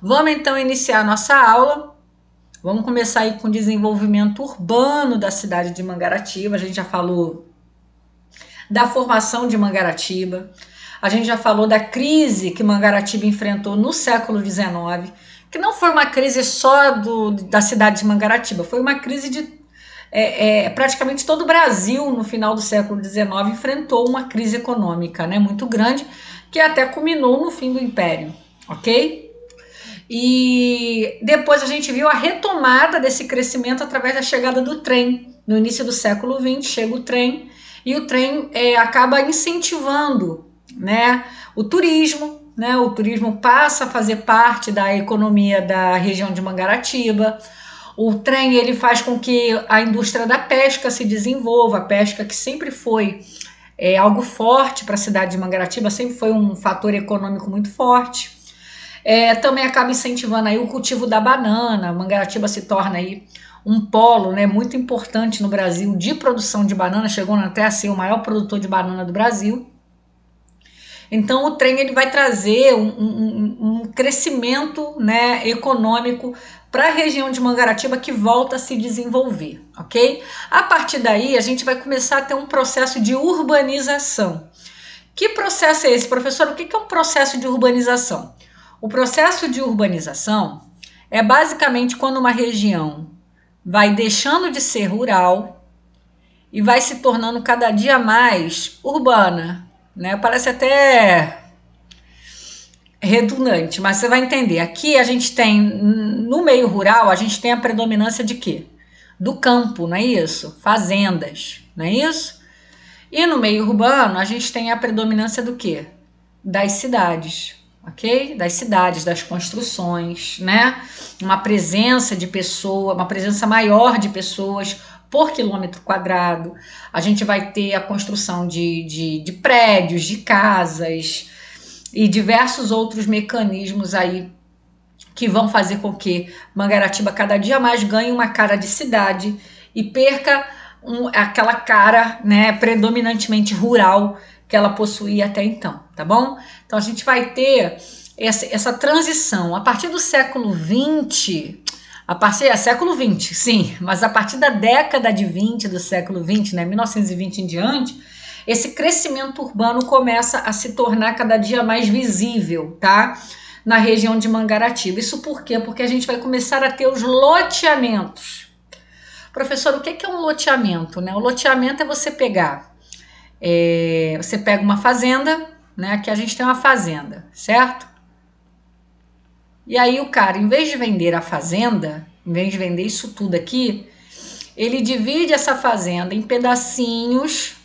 Vamos então iniciar a nossa aula. Vamos começar aí com o desenvolvimento urbano da cidade de Mangaratiba. A gente já falou da formação de Mangaratiba. A gente já falou da crise que Mangaratiba enfrentou no século XIX, que não foi uma crise só da cidade de Mangaratiba, foi uma crise de praticamente todo o Brasil no final do século XIX enfrentou uma crise econômica, né, muito grande, que até culminou no fim do Império, ok? E depois a gente viu a retomada desse crescimento através da chegada do trem. No início do século XX chega o trem e o trem acaba incentivando, né, o turismo. Né, o turismo passa a fazer parte da economia da região de Mangaratiba. O trem ele faz com que a indústria da pesca se desenvolva, a pesca que sempre foi algo forte para a cidade de Mangaratiba, sempre foi um fator econômico muito forte. Também acaba incentivando aí o cultivo da banana. Mangaratiba se torna aí um polo, né, muito importante no Brasil de produção de banana, chegando até a ser o maior produtor de banana do Brasil. Então o trem ele vai trazer um crescimento, né, econômico para a região de Mangaratiba que volta a se desenvolver, ok? A partir daí a gente vai começar a ter um processo de urbanização. Que processo é esse, professor? O que é um processo de urbanização? O processo de urbanização é basicamente quando uma região vai deixando de ser rural e vai se tornando cada dia mais urbana. Né? Parece até redundante, mas você vai entender. Aqui a gente tem, no meio rural, a gente tem a predominância de quê? Do campo, não é isso? Fazendas, não é isso? E no meio urbano a gente tem a predominância do quê? Das cidades, ok? Das cidades, das construções, né? Uma presença de pessoas, uma presença maior de pessoas por quilômetro quadrado. A gente vai ter a construção de prédios, de casas e diversos outros mecanismos aí que vão fazer com que Mangaratiba cada dia mais ganhe uma cara de cidade e perca aquela cara, né, predominantemente rural que ela possuía até então, tá bom? Então a gente vai ter essa transição a partir do século XX. Século XX, sim, mas a partir da década de 20 do século XX, né, 1920 em diante, esse crescimento urbano começa a se tornar cada dia mais visível, tá? Na região de Mangaratiba. Isso por quê? Porque a gente vai começar a ter os loteamentos. Professor, o que é um loteamento? Né? O loteamento é você pegar, você pega uma fazenda, né? Aqui a gente tem uma fazenda, certo? E aí o cara, em vez de vender a fazenda, em vez de vender isso tudo aqui, ele divide essa fazenda em pedacinhos.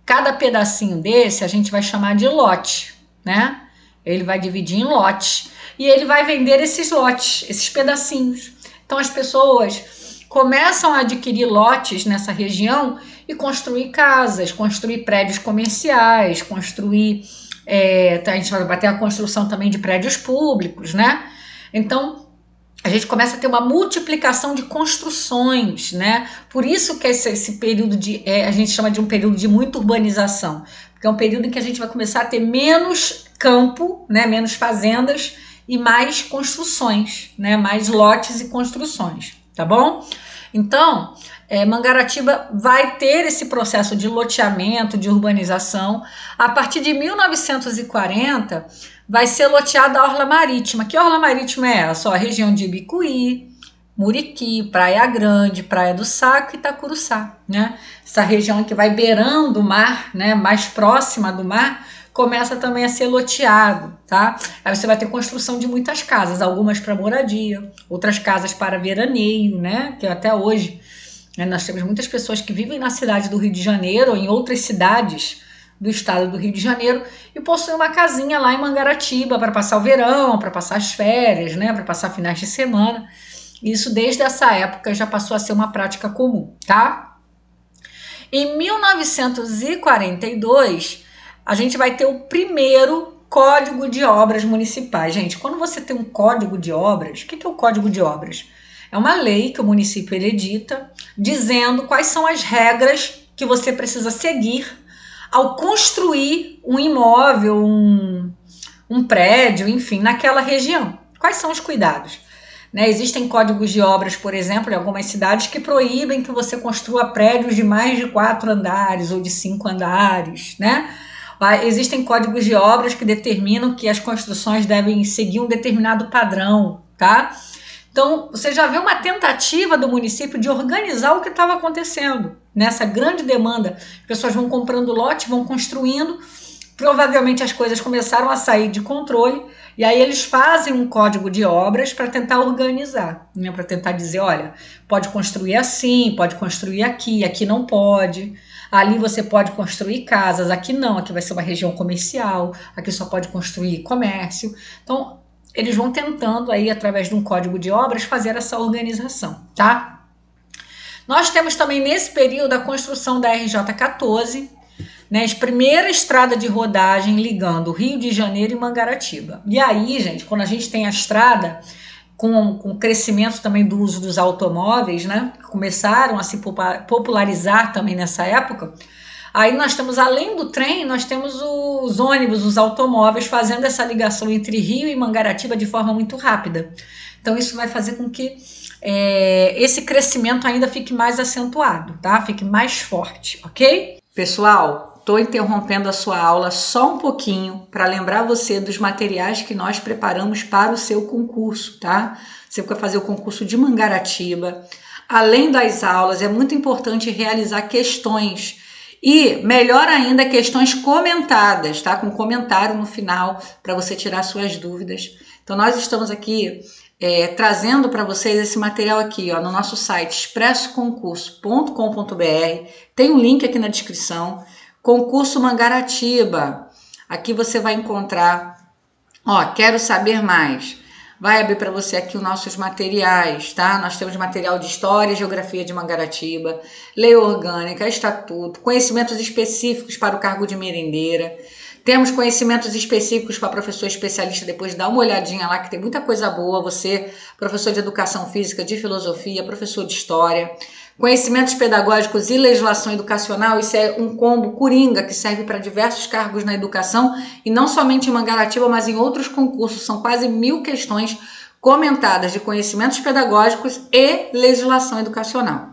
Cada pedacinho desse a gente vai chamar de lote, né? Ele vai dividir em lotes e ele vai vender esses lotes, esses pedacinhos. Então as pessoas começam a adquirir lotes nessa região e construir casas, construir prédios comerciais, construir... a gente vai ter a construção também de prédios públicos, né? Então, a gente começa a ter uma multiplicação de construções, né? Por isso que esse período a gente chama de um período de muita urbanização, porque é um período em que a gente vai começar a ter menos campo, né? Menos fazendas e mais construções, né? Mais lotes e construções, tá bom? Então, Mangaratiba vai ter esse processo de loteamento, de urbanização. A partir de 1940, vai ser loteada a Orla Marítima. Que Orla Marítima é essa? A região de Ibicuí, Muriqui, Praia Grande, Praia do Saco e Itacuruçá. Né? Essa região que vai beirando o mar, né? Mais próxima do mar, começa também a ser loteado, tá? Aí você vai ter construção de muitas casas, algumas para moradia, outras casas para veraneio, né? Que até hoje... Nós temos muitas pessoas que vivem na cidade do Rio de Janeiro ou em outras cidades do estado do Rio de Janeiro e possuem uma casinha lá em Mangaratiba para passar o verão, para passar as férias, né, para passar finais de semana. Isso desde essa época já passou a ser uma prática comum, tá? Em 1942, a gente vai ter o primeiro Código de Obras Municipais. Gente, quando você tem um Código de Obras, o que é o Código de Obras? É uma lei que o município ele edita, dizendo quais são as regras que você precisa seguir ao construir um imóvel, um prédio, enfim, naquela região, Quais são os cuidados? Né? Existem códigos de obras, por exemplo, em algumas cidades que proíbem que você construa prédios de mais de 4 andares ou de 5 andares, né? Existem códigos de obras que determinam que as construções devem seguir um determinado padrão, tá? Então, você já vê uma tentativa do município de organizar o que estava acontecendo. Nessa grande demanda, as pessoas vão comprando lote, vão construindo, provavelmente as coisas começaram a sair de controle, e aí eles fazem um código de obras para tentar organizar, né? Para tentar dizer, olha, pode construir assim, pode construir aqui, aqui não pode. Ali você pode construir casas, aqui não, aqui vai ser uma região comercial, aqui só pode construir comércio. Então, eles vão tentando aí, através de um código de obras, fazer essa organização, tá? Nós temos também nesse período a construção da RJ-14, né, a primeira estrada de rodagem ligando Rio de Janeiro e Mangaratiba. E aí, gente, quando a gente tem a estrada, com o crescimento também do uso dos automóveis, né, que começaram a se popularizar também nessa época, aí nós temos, além do trem, nós temos os ônibus, os automóveis, fazendo essa ligação entre Rio e Mangaratiba de forma muito rápida. Então isso vai fazer com que esse crescimento ainda fique mais acentuado, tá? Fique mais forte, ok? Pessoal, estou interrompendo a sua aula só um pouquinho para lembrar você dos materiais que nós preparamos para o seu concurso, tá? Você vai fazer o concurso de Mangaratiba. Além das aulas, é muito importante realizar questões e, melhor ainda, questões comentadas, tá? Com comentário no final para você tirar suas dúvidas. Então, nós estamos aqui trazendo para vocês esse material aqui, ó, no nosso site expressoconcurso.com.br. Tem um link aqui na descrição. Concurso Mangaratiba. Aqui você vai encontrar, ó, quero saber mais. Vai abrir para você aqui os nossos materiais, tá? Nós temos material de História e Geografia de Mangaratiba, Lei Orgânica, Estatuto, conhecimentos específicos para o cargo de merendeira. Temos conhecimentos específicos para professor especialista, depois dá uma olhadinha lá que tem muita coisa boa. Você, professor de Educação Física, de Filosofia, professor de História. Conhecimentos pedagógicos e legislação educacional, isso é um combo coringa que serve para diversos cargos na educação e não somente em Mangaratiba, mas em outros concursos. São quase 1000 questões comentadas de conhecimentos pedagógicos e legislação educacional.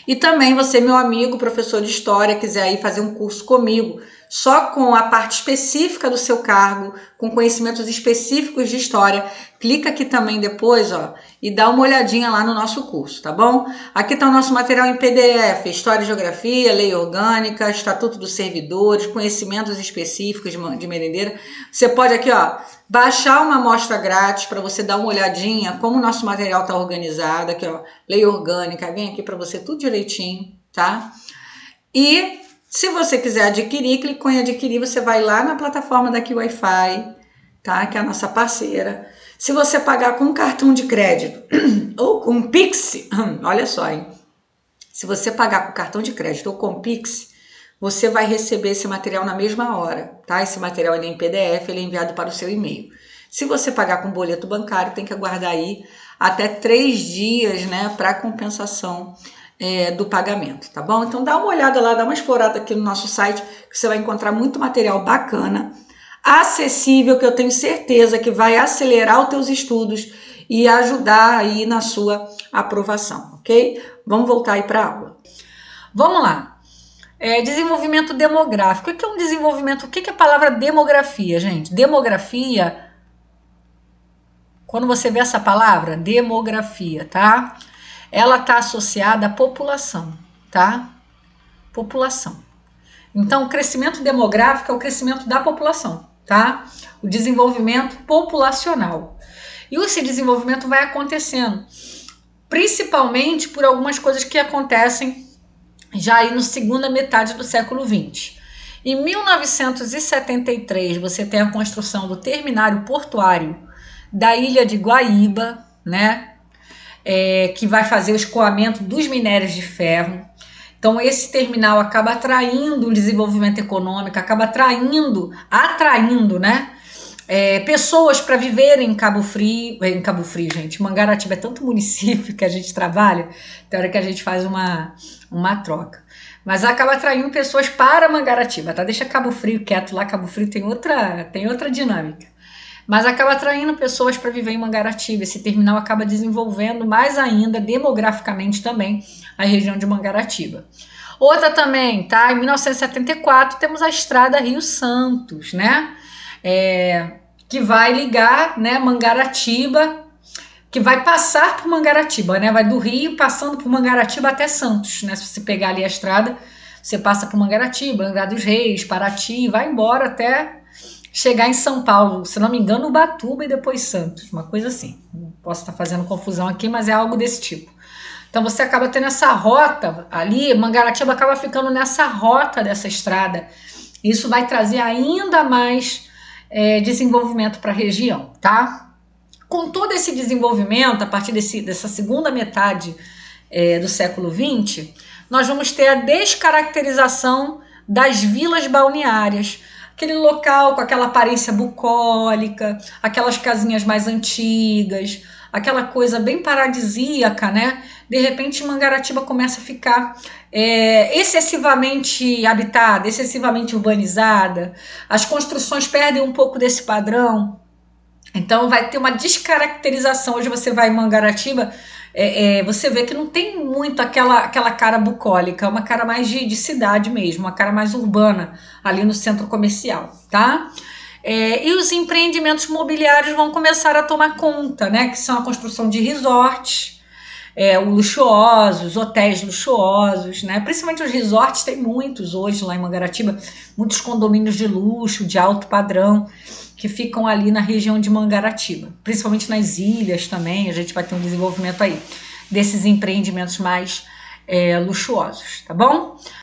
E também você, meu amigo, professor de História, quiser ir fazer um curso comigo, só com a parte específica do seu cargo, com conhecimentos específicos de História, clica aqui também depois, ó, e dá uma olhadinha lá no nosso curso, tá bom? Aqui está o nosso material em PDF, História e Geografia, Lei Orgânica, Estatuto dos Servidores, conhecimentos específicos de merendeira. Você pode aqui, ó, baixar uma amostra grátis para você dar uma olhadinha como o nosso material está organizado, aqui, ó, Lei Orgânica, vem aqui para você tudo direitinho, tá? E se você quiser adquirir, clicou em adquirir, você vai lá na plataforma daqui Wi-Fi, tá? Que é a nossa parceira. Se você pagar com cartão de crédito ou com Pix, olha só, hein? Se você pagar com cartão de crédito ou com Pix, você vai receber esse material na mesma hora, tá? Esse material ele é em PDF, ele é enviado para o seu e-mail. Se você pagar com boleto bancário, tem que aguardar aí até 3 dias, né, para compensação do pagamento, tá bom? Então dá uma olhada lá, dá uma explorada aqui no nosso site, que você vai encontrar muito material bacana, acessível, que eu tenho certeza que vai acelerar os teus estudos e ajudar aí na sua aprovação, ok? Vamos voltar aí para a aula. Vamos lá. Desenvolvimento demográfico. O que é um desenvolvimento? O que é a palavra demografia, gente? Demografia, quando você vê essa palavra, demografia, tá? Ela está associada à população, tá? População. Então, o crescimento demográfico é o crescimento da população, tá? O desenvolvimento populacional. E esse desenvolvimento vai acontecendo, principalmente por algumas coisas que acontecem já aí na segunda metade do século XX. Em 1973, você tem a construção do terminário portuário da ilha de Guaíba, né? Que vai fazer o escoamento dos minérios de ferro. Então, esse terminal acaba atraindo um desenvolvimento econômico, acaba atraindo, né? Pessoas para viverem em Cabo Frio, gente. Mangaratiba é tanto município que a gente trabalha, tem hora que a gente faz uma troca. Mas acaba atraindo pessoas para Mangaratiba, tá? Deixa Cabo Frio quieto lá, Cabo Frio tem outra dinâmica. mas acaba atraindo pessoas para viver em Mangaratiba. Esse terminal acaba desenvolvendo mais ainda, demograficamente também, a região de Mangaratiba. Outra também, tá? Em 1974 temos a estrada Rio Santos, né? Que vai ligar, né, Mangaratiba, que vai passar por Mangaratiba, né? Vai do Rio passando por Mangaratiba até Santos, né? Se você pegar ali a estrada, você passa por Mangaratiba, Angra dos Reis, Paraty, vai embora até chegar em São Paulo, se não me engano, Ubatuba e depois Santos, uma coisa assim. Posso estar fazendo confusão aqui, mas é algo desse tipo. Então você acaba tendo essa rota ali, Mangaratiba acaba ficando nessa rota dessa estrada. Isso vai trazer ainda mais desenvolvimento para a região, tá? Com todo esse desenvolvimento, a partir dessa segunda metade do século XX, nós vamos ter a descaracterização das vilas balneárias, aquele local com aquela aparência bucólica, aquelas casinhas mais antigas, aquela coisa bem paradisíaca, né? De repente, Mangaratiba começa a ficar excessivamente habitada, excessivamente urbanizada, as construções perdem um pouco desse padrão, então vai ter uma descaracterização. Hoje você vai em Mangaratiba, você vê que não tem muito aquela cara bucólica, é uma cara mais de cidade mesmo, uma cara mais urbana ali no centro comercial, tá? E os empreendimentos imobiliários vão começar a tomar conta, né? Que são a construção de resorts, luxuosos, hotéis luxuosos, né? Principalmente os resorts, tem muitos hoje lá em Mangaratiba, muitos condomínios de luxo, de alto padrão, que ficam ali na região de Mangaratiba, principalmente nas ilhas também. A gente vai ter um desenvolvimento aí desses empreendimentos mais luxuosos, tá bom?